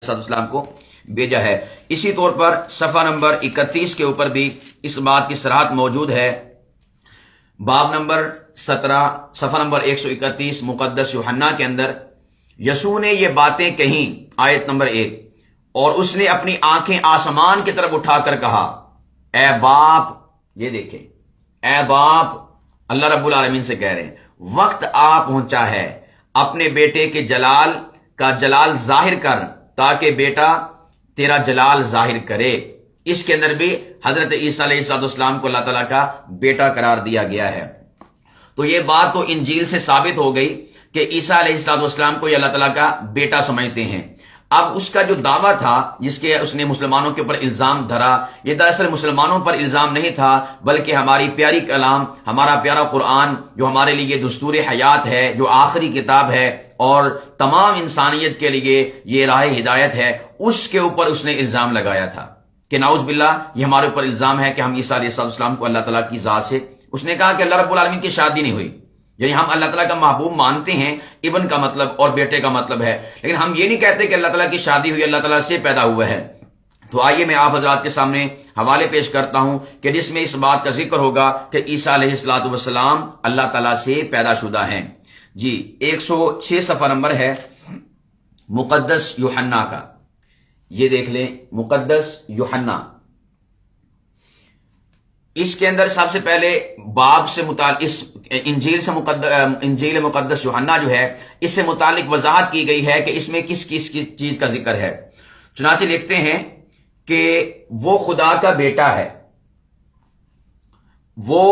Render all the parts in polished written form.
السلام کو بھیجا ہے۔ اسی طور پر صفحہ نمبر 31 کے اوپر بھی اس بات کی صراحت موجود ہے۔ باب نمبر 17 صفحہ نمبر 131 مقدس یوحنا کے اندر یسوع نے یہ باتیں کہیں، آیت نمبر 1، اور اس نے اپنی آنکھیں آسمان کی طرف اٹھا کر کہا، اے باپ، یہ دیکھیں، اے باپ، اللہ رب العالمین سے کہہ رہے ہیں، وقت آ پہنچا ہے، اپنے بیٹے کے جلال کا جلال ظاہر کر تاکہ بیٹا تیرا جلال ظاہر کرے۔ اس کے اندر بھی حضرت عیسیٰ علیہ السلام کو اللہ تعالیٰ کا بیٹا قرار دیا گیا ہے۔ تو یہ بات تو انجیل سے ثابت ہو گئی کہ عیسیٰ علیہ السلام کو یہ اللہ تعالیٰ کا بیٹا سمجھتے ہیں۔ اب اس کا جو دعویٰ تھا جس کے اس نے مسلمانوں کے اوپر الزام دھرا، یہ دراصل مسلمانوں پر الزام نہیں تھا، بلکہ ہماری پیاری کلام، ہمارا پیارا قرآن جو ہمارے لیے دستور حیات ہے، جو آخری کتاب ہے اور تمام انسانیت کے لیے یہ راہ ہدایت ہے، اس کے اوپر اس نے الزام لگایا تھا کہ نعوذ باللہ یہ ہمارے اوپر الزام ہے کہ ہم عیسیٰ علیہ السلام کو اللہ تعالیٰ کی ذات سے، اس نے کہا کہ اللہ رب العالمین کی شادی نہیں ہوئی، یعنی ہم اللہ تعالیٰ کا محبوب مانتے ہیں، ابن کا مطلب اور بیٹے کا مطلب ہے، لیکن ہم یہ نہیں کہتے کہ اللہ تعالیٰ کی شادی ہوئی، اللہ تعالیٰ سے پیدا ہوا ہے۔ تو آئیے میں آپ حضرات کے سامنے حوالے پیش کرتا ہوں کہ جس میں اس بات کا ذکر ہوگا کہ عیسیٰ علیہ السلام اللہ تعالیٰ سے پیدا شدہ ہیں۔ جی 106 صفحہ نمبر ہے مقدس یوحنا کا، یہ دیکھ لیں، مقدس یوحنا، اس کے اندر سب سے پہلے باب سے متعلق اس انجیل مقدس یوحنا جو ہے اس سے متعلق وضاحت کی گئی ہے کہ اس میں کس چیز کا ذکر ہے۔ چنانچہ لکھتے ہیں کہ وہ خدا کا بیٹا ہے، وہ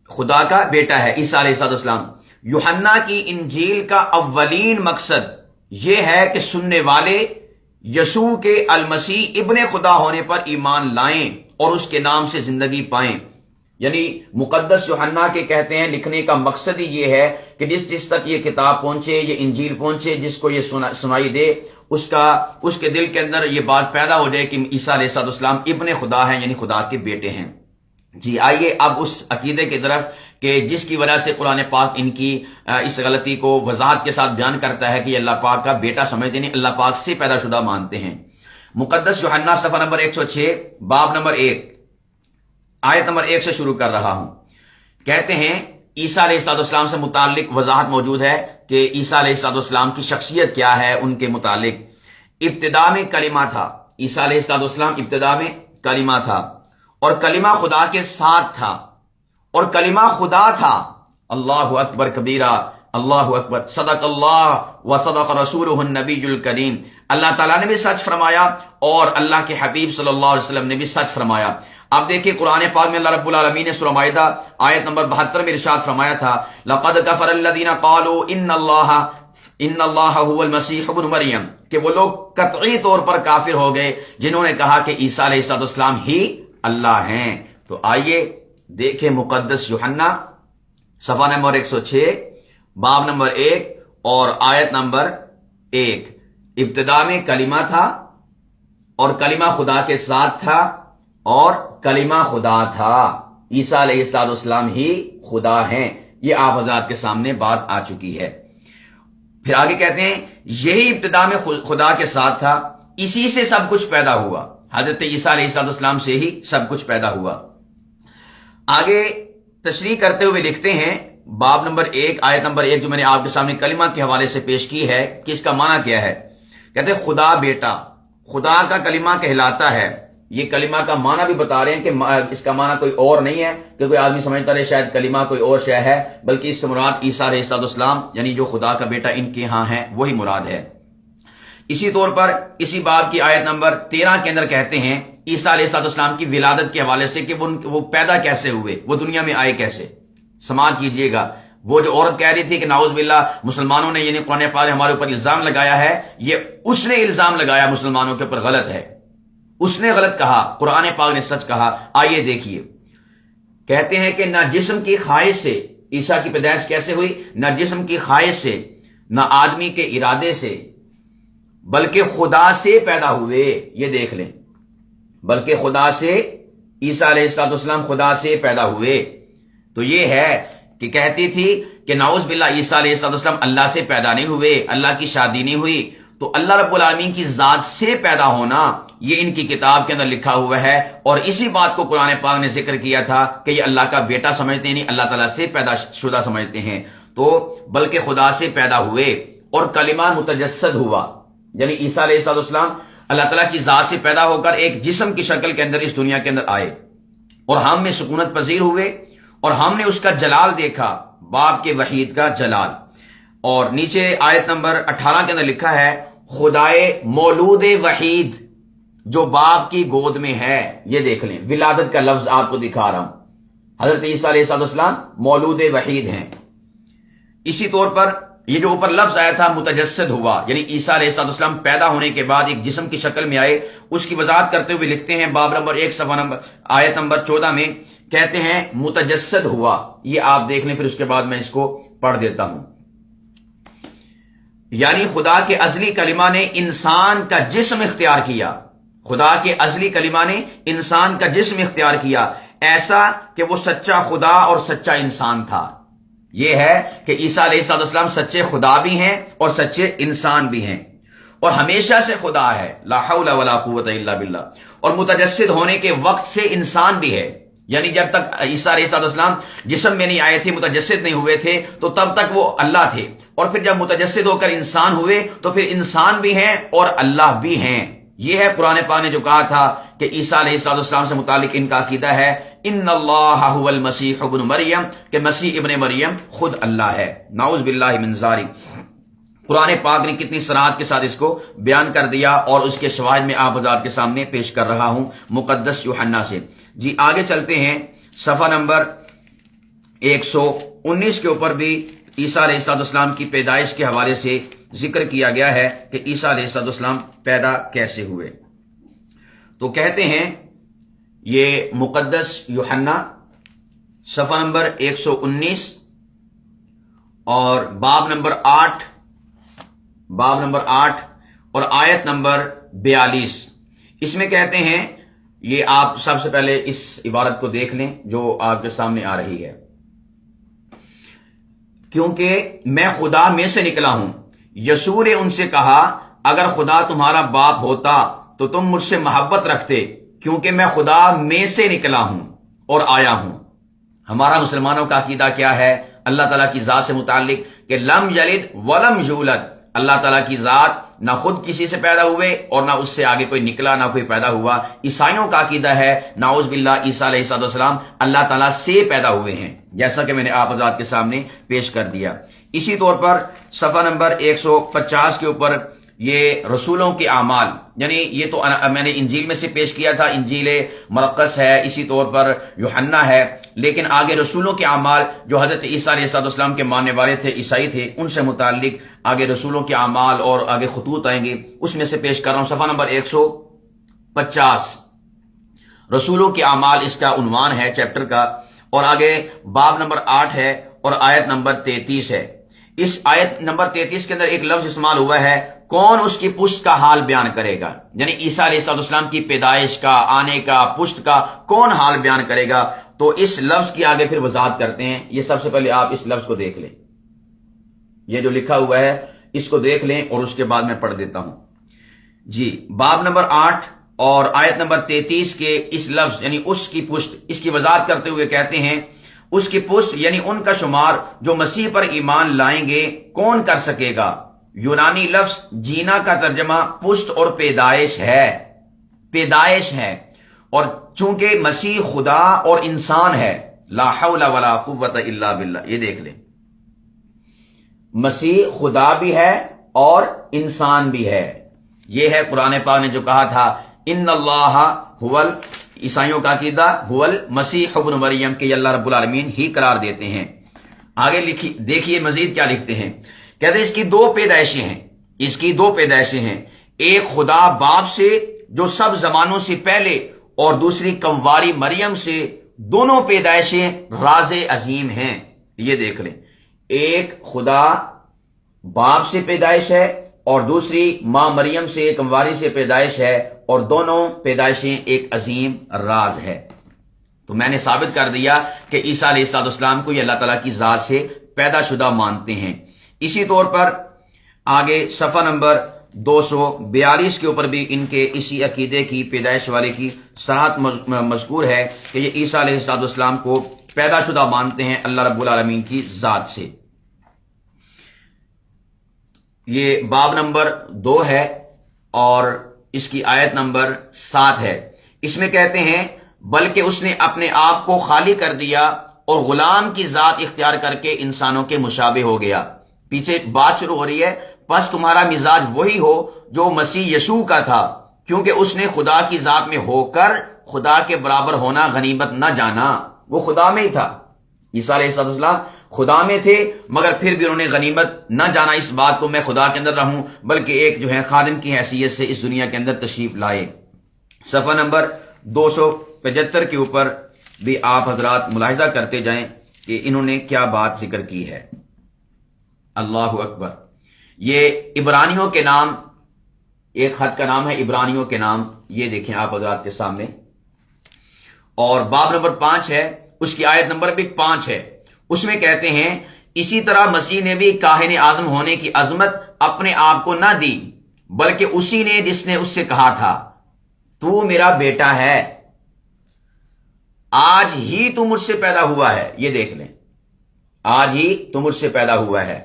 خدا کا بیٹا ہے عیسیٰ علیہ السلام۔ یوحنا کی انجیل کا اولین مقصد یہ ہے کہ سننے والے یسوع کے المسیح ابن خدا ہونے پر ایمان لائیں اور اس کے نام سے زندگی پائیں۔ یعنی مقدس یوحنا کے کہتے ہیں لکھنے کا مقصد ہی یہ ہے کہ جس تک یہ کتاب پہنچے، یہ انجیل پہنچے، جس کو یہ سنائی دے، اس کے دل کے اندر یہ بات پیدا ہو جائے کہ عیسیٰ علیہ السلام ابن خدا ہیں، یعنی خدا کے بیٹے ہیں۔ جی آئیے اب اس عقیدے کی طرف کہ جس کی وجہ سے قرآن پاک ان کی اس غلطی کو وضاحت کے ساتھ بیان کرتا ہے کہ یہ اللہ پاک کا بیٹا سمجھتے نہیں، اللہ پاک سے پیدا شدہ مانتے ہیں۔ مقدس یوحنا صفحہ نمبر 106 باب نمبر 1 آیت نمبر 1 سے شروع کر رہا ہوں۔ کہتے ہیں عیسیٰ علیہ السلام سے متعلق وضاحت موجود ہے کہ عیسیٰ علیہ السلام کی شخصیت کیا ہے ان کے متعلق۔ ابتدا میں کلمہ تھا، عیسیٰ علیہ السلام ابتدا میں کلمہ تھا، اور کلمہ خدا کے ساتھ تھا، اور کلمہ خدا تھا۔ اللہ اکبر کبیرہ، اللہ اکبر، صدق اللہ و صدق رسولہ النبی الکریم۔ اللہ تعالیٰ نے بھی سچ فرمایا اور اللہ کے حبیب صلی اللہ علیہ وسلم نے بھی سچ فرمایا۔ اب دیکھیں قرآن پاک میں اللہ رب العالمین نے سورہ مائدہ آیت نمبر 72 میں ارشاد فرمایا تھا، لقد کفر الذین قالوا ان اللہ هو المسیح ابن مریم، کہ وہ لوگ قطعی طور پر کافر ہو گئے جنہوں نے کہا کہ عیسیٰ علیہ السلام ہی اللہ ہیں۔ تو آئیے دیکھیں مقدس یوحنا صفحہ نمبر 106 باب نمبر 1 اور آیت نمبر 1۔ ابتدا میں کلمہ تھا اور کلمہ خدا کے ساتھ تھا اور کلمہ خدا تھا، عیسیٰ علیہ السلام ہی خدا ہیں۔ یہ آپ حضرات کے سامنے بات آ چکی ہے۔ پھر آگے کہتے ہیں یہی ابتدا میں خدا کے ساتھ تھا، اسی سے سب کچھ پیدا ہوا، حضرت عیسیٰ علیہ السلام سے ہی سب کچھ پیدا ہوا۔ آگے تشریح کرتے ہوئے لکھتے ہیں باب نمبر 1 آیت نمبر 1 جو میں نے آپ کے سامنے کلمہ کے حوالے سے پیش کی ہے کہ اس کا معنی کیا ہے۔ کہتے ہیں خدا بیٹا، خدا کا کلمہ کہلاتا ہے۔ یہ کلمہ کا معنی بھی بتا رہے ہیں کہ اس کا معنی کوئی اور نہیں ہے کہ کوئی آدمی سمجھتا رہے شاید کلمہ کوئی اور شے ہے، بلکہ اس سے مراد عیسیٰ علیہ السلام یعنی جو خدا کا بیٹا ان کے ہاں ہے وہی مراد ہے۔ اسی طور پر اسی باب کی آیت نمبر 13 کے اندر کہتے ہیں عیسیٰ علیہ السلام کی ولادت کے حوالے سے کہ وہ پیدا کیسے ہوئے، وہ دنیا میں آئے کیسے۔ سماعت کیجئے گا، وہ جو عورت کہہ رہی تھی کہ نعوذ باللہ مسلمانوں نے یعنی قرآن پاک نے ہمارے اوپر الزام لگایا ہے، یہ اس نے الزام لگایا مسلمانوں کے اوپر، غلط ہے، اس نے غلط کہا، قرآن پاک نے سچ کہا۔ آئیے دیکھیے، کہتے ہیں کہ نہ جسم کی خواہش سے عیسیٰ کی پیدائش کیسے ہوئی، نہ جسم کی خواہش سے، نہ آدمی کے ارادے سے، بلکہ خدا سے پیدا ہوئے۔ یہ دیکھ لیں، بلکہ خدا سے، عیسیٰ علیہ السلام خدا سے پیدا ہوئے۔ تو یہ ہے کہ کہتی تھی کہ نعوذ باللہ عیسیٰ علیہ السلام اللہ سے پیدا نہیں ہوئے، اللہ کی شادی نہیں ہوئی، تو اللہ رب العالمین کی ذات سے پیدا ہونا یہ ان کی کتاب کے اندر لکھا ہوا ہے، اور اسی بات کو قرآن پاک نے ذکر کیا تھا کہ یہ اللہ کا بیٹا سمجھتے ہیں، نہیں اللہ تعالیٰ سے پیدا شدہ سمجھتے ہیں، تو بلکہ خدا سے پیدا ہوئے اور کلمہ متجسد ہوا، یعنی عیسیٰ علیہ السلام اللہ تعالیٰ کی ذات سے پیدا ہو کر ایک جسم کی شکل کے اندر اس دنیا کے اندر آئے، اور ہم میں سکونت پذیر ہوئے، اور ہم نے اس کا جلال دیکھا، باپ کے وحید کا جلال۔ اور نیچے آیت نمبر 18 کے اندر لکھا ہے خدائے مولود وحید جو باپ کی گود میں ہے، یہ دیکھ لیں ولادت کا لفظ آپ کو دکھا رہا ہوں، حضرت عیسیٰ علیہ السلام مولود وحید ہیں۔ اسی طور پر یہ جو اوپر لفظ آیا تھا متجسد ہوا، یعنی عیسیٰ علیہ السلام پیدا ہونے کے بعد ایک جسم کی شکل میں آئے، اس کی وضاحت کرتے ہوئے لکھتے ہیں باب نمبر 1 صفحہ نمبر آیت نمبر 14 میں کہتے ہیں متجسد ہوا، یہ آپ دیکھ لیں، پھر اس کے بعد میں اس کو پڑھ دیتا ہوں۔ یعنی خدا کے ازلی کلمہ نے انسان کا جسم اختیار کیا، خدا کے ازلی کلمہ نے انسان کا جسم اختیار کیا، ایسا کہ وہ سچا خدا اور سچا انسان تھا۔ یہ ہے کہ عیسیٰ علیہ السلام سچے خدا بھی ہیں اور سچے انسان بھی ہیں، اور ہمیشہ سے خدا ہے، لا حول ولا قوت الا باللہ، اور متجسد ہونے کے وقت سے انسان بھی ہے، یعنی جب تک عیسیٰ علیہ السلام جسم میں نہیں آئے تھے، متجسد نہیں ہوئے تھے، تو تب تک وہ اللہ تھے، اور پھر جب متجسد ہو کر انسان ہوئے تو پھر انسان بھی ہیں اور اللہ بھی ہیں۔ یہ ہے قرآن پاک نے جو کہا تھا کہ عیسیٰ علیہ السلام سے متعلق ان کا عقیدہ ہے ان اللہ هو المسیح ابن مریم، کہ مسیح ابن مریم خود اللہ ہے، نعوذ باللہ من ذالک۔ قرآن پاک نے کتنی صراحت کے ساتھ اس کو بیان کر دیا، اور اس کے شواہد میں آپ حضرات کے سامنے پیش کر رہا ہوں مقدس یوحنا سے۔ جی آگے چلتے ہیں، صفحہ نمبر 119 کے اوپر بھی عیسیٰ علیہ السلام کی پیدائش کے حوالے سے ذکر کیا گیا ہے کہ عیسیٰ علیہ السلام پیدا کیسے ہوئے۔ تو کہتے ہیں یہ مقدس یوحنا صفحہ نمبر 119 اور باب نمبر 8 اور آیت نمبر 42، اس میں کہتے ہیں، یہ آپ سب سے پہلے اس عبارت کو دیکھ لیں جو آپ کے سامنے آ رہی ہے، کیونکہ میں خدا میں سے نکلا ہوں۔ یسوع نے ان سے کہا اگر خدا تمہارا باپ ہوتا تو تم مجھ سے محبت رکھتے، کیونکہ میں خدا میں سے نکلا ہوں اور آیا ہوں۔ ہمارا مسلمانوں کا عقیدہ کیا ہے اللہ تعالیٰ کی ذات سے متعلق کہ لم یلد ولم یولد، اللہ تعالیٰ کی ذات نہ خود کسی سے پیدا ہوئے اور نہ اس سے آگے کوئی نکلا، نہ کوئی پیدا ہوا۔ عیسائیوں کا عقیدہ ہے نعوذ باللہ عیسیٰ علیہ السلام اللہ تعالیٰ سے پیدا ہوئے ہیں، جیسا کہ میں نے آپ حضرات کے سامنے پیش کر دیا۔ اسی طور پر صفحہ نمبر 150 کے اوپر یہ رسولوں کے اعمال، یعنی یہ تو میں نے انجیل میں سے پیش کیا تھا، انجیل مرقس ہے، اسی طور پر یوحنا ہے، لیکن آگے رسولوں کے اعمال جو حضرت عیسیٰ علیہ السلام کے ماننے والے تھے، عیسائی تھے، ان سے متعلق آگے رسولوں کے اعمال اور آگے خطوط آئیں گے، اس میں سے پیش کر رہا ہوں صفحہ نمبر 150، رسولوں کے اعمال اس کا عنوان ہے چیپٹر کا، اور آگے باب نمبر 8 ہے اور آیت نمبر 33 ہے۔ اس آیت نمبر 33 کے اندر ایک لفظ استعمال ہوا ہے، کون اس کی پشت کا حال بیان کرے گا، یعنی عیسیٰ علیہ السلام کی پیدائش کا، آنے کا، پشت کا کون حال بیان کرے گا۔ تو اس لفظ کی آگے پھر وضاحت کرتے ہیں۔ یہ سب سے پہلے آپ اس لفظ کو دیکھ لیں، یہ جو لکھا ہوا ہے اس کو دیکھ لیں اور اس کے بعد میں پڑھ دیتا ہوں۔ جی باب نمبر 8 اور آیت نمبر 33 کے اس لفظ یعنی اس کی پشت، اس کی وضاحت کرتے ہوئے کہتے ہیں اس کی پشت یعنی ان کا شمار جو مسیح پر ایمان لائیں گے کون کر سکے گا۔ یونانی لفظ جینا کا ترجمہ پشت اور پیدائش ہے، اور چونکہ مسیح خدا اور انسان ہے، لا حول ولا قوت الا باللہ، یہ دیکھ لیں مسیح خدا بھی ہے اور انسان بھی ہے۔ یہ ہے قرآن پاک نے جو کہا تھا ان اللہ عیسائیوں کا عقیدہ هو المسیح ابن مریم، کہ اللہ رب العالمین ہی قرار دیتے ہیں۔ آگے دیکھیے مزید کیا لکھتے ہیں، کہتے ہیں اس کی دو پیدائشیں ہیں، ایک خدا باپ سے جو سب زمانوں سے پہلے، اور دوسری کنواری مریم سے، دونوں پیدائشیں راز عظیم ہیں۔ یہ دیکھ لیں، ایک خدا باپ سے پیدائش ہے اور دوسری ماں مریم سے، کنواری سے پیدائش ہے، اور دونوں پیدائشیں ایک عظیم راز ہے۔ تو میں نے ثابت کر دیا کہ عیسیٰ علیہ السلام کو یہ اللہ تعالیٰ کی ذات سے پیدا شدہ مانتے ہیں۔ اسی طور پر آگے صفحہ نمبر 242 کے اوپر بھی ان کے اسی عقیدے کی پیدائش والے کی صراحت مذکور ہے کہ یہ عیسیٰ علیہ السلام کو پیدا شدہ مانتے ہیں اللہ رب العالمین کی ذات سے۔ یہ باب نمبر 2 ہے اور اس کی آیت نمبر 7 ہے۔ اس میں کہتے ہیں بلکہ اس نے اپنے آپ کو خالی کر دیا اور غلام کی ذات اختیار کر کے انسانوں کے مشابہ ہو گیا۔ پیچھے بات شروع ہو رہی ہے، پس تمہارا مزاج وہی ہو جو مسیح یسوع کا تھا، کیونکہ اس نے خدا کی ذات میں ہو کر خدا کے برابر ہونا غنیمت نہ جانا۔ وہ خدا میں ہی تھا، عیسیٰ علیہ السلام خدا میں تھے، مگر پھر بھی انہوں نے غنیمت نہ جانا اس بات کو میں خدا کے اندر رہوں، بلکہ ایک جو ہے خادم کی حیثیت سے اس دنیا کے اندر تشریف لائے۔ صفحہ نمبر 275 کے اوپر بھی آپ حضرات ملاحظہ کرتے جائیں کہ انہوں نے کیا بات ذکر کی ہے۔ اللہ اکبر۔ یہ عبرانیوں کے نام، ایک خط کا نام ہے عبرانیوں کے نام، یہ دیکھیں آپ حضرات کے سامنے، اور باب نمبر 5 ہے، اس کی آیت نمبر بھی 5 ہے۔ اس میں کہتے ہیں اسی طرح مسیح نے بھی کاہن اعظم ہونے کی عظمت اپنے آپ کو نہ دی، بلکہ اسی نے جس نے اس سے کہا تھا تو میرا بیٹا ہے، آج ہی تو مجھ سے پیدا ہوا ہے۔ یہ دیکھ لیں، آج ہی تو مجھ سے پیدا ہوا ہے۔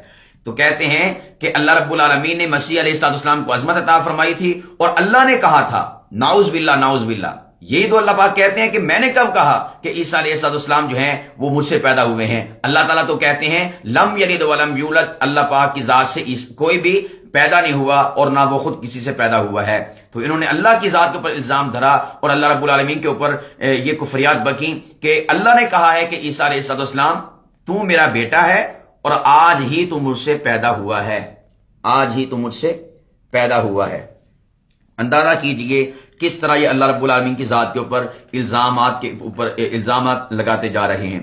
تو کہتے ہیں کہ اللہ رب العالمین نے مسیح علیہ السلام کو عظمت عطا فرمائی تھی، اور اللہ نے کہا تھا، نعوذ باللہ نعوذ باللہ، یہی تو اللہ پاک کہتے ہیں کہ میں نے کب کہا کہ عیسیٰ علیہ السلام جو ہیں وہ مجھ سے پیدا ہوئے ہیں۔ اللہ تعالیٰ تو کہتے ہیں لم یلد ولم یولد، اللہ پاک کی ذات سے کوئی بھی پیدا نہیں ہوا اور نہ وہ خود کسی سے پیدا ہوا ہے۔ تو انہوں نے اللہ کی ذات کے اوپر الزام دھرا اور اللہ رب العالمین کے اوپر یہ کفریات بکیں کہ اللہ نے کہا ہے کہ عیسیٰ علیہ السلام تو میرا بیٹا ہے اور آج ہی تو مجھ سے پیدا ہوا ہے، آج ہی تو مجھ سے پیدا ہوا ہے۔ اندازہ کیجئے کس طرح یہ اللہ رب العالمین کی ذات کے اوپر الزامات لگاتے جا رہے ہیں۔